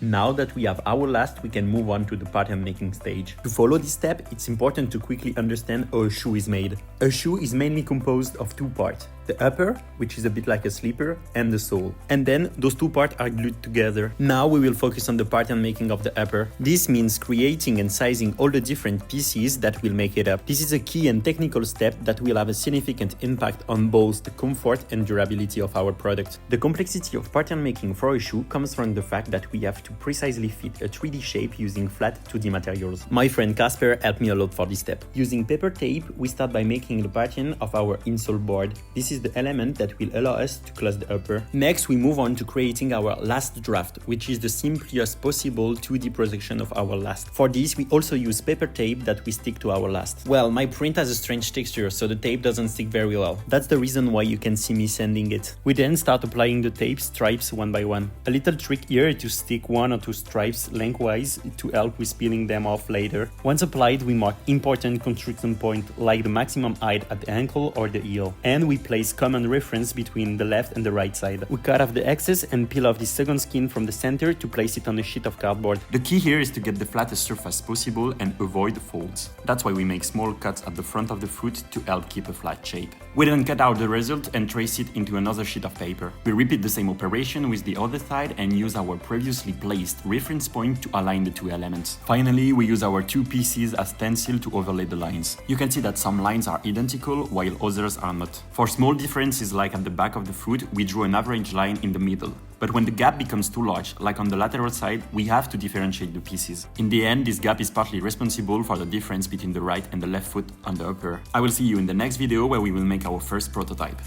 Now that we have our last, we can move on to the pattern making stage. To follow this step, it's important to quickly understand how a shoe is made. A shoe is mainly composed of two parts. The upper, which is a bit like a slipper, and the sole. And then those two parts are glued together. Now we will focus on the pattern making of the upper. This means creating and sizing all the different pieces that will make it up. This is a key and technical step that will have a significant impact on both the comfort and durability of our product. The complexity of pattern making for a shoe comes from the fact that we have to precisely fit a 3D shape using flat 2D materials. My friend Casper helped me a lot for this step. Using paper tape, we start by making the pattern of our insole board. This is the element that will allow us to close the upper. Next, we move on to creating our last draft, which is the simplest possible 2D projection of our last. For this, we also use paper tape that we stick to our last. Well, my print has a strange texture, so the tape doesn't stick very well. That's the reason why you can see me sanding it. We then start applying the tape stripes one by one. A little trick here is to stick 1 or 2 stripes lengthwise to help with peeling them off later. Once applied, we mark important construction points like the maximum height at the ankle or the heel. And we place common reference between the left and the right side. We cut off the excess and peel off the second skin from the center to place it on a sheet of cardboard. The key here is to get the flattest surface possible and avoid folds. That's why we make small cuts at the front of the foot to help keep a flat shape. We then cut out the result and trace it into another sheet of paper. We repeat the same operation with the other side and use our previously placed reference point to align the two elements. Finally, we use our two pieces as stencil to overlay the lines. You can see that some lines are identical while others are not. For small differences like at the back of the foot, we drew an average line in the middle. But when the gap becomes too large, like on the lateral side, we have to differentiate the pieces. In the end, this gap is partly responsible for the difference between the right and the left foot on the upper. I will see you in the next video where we will make our first prototype.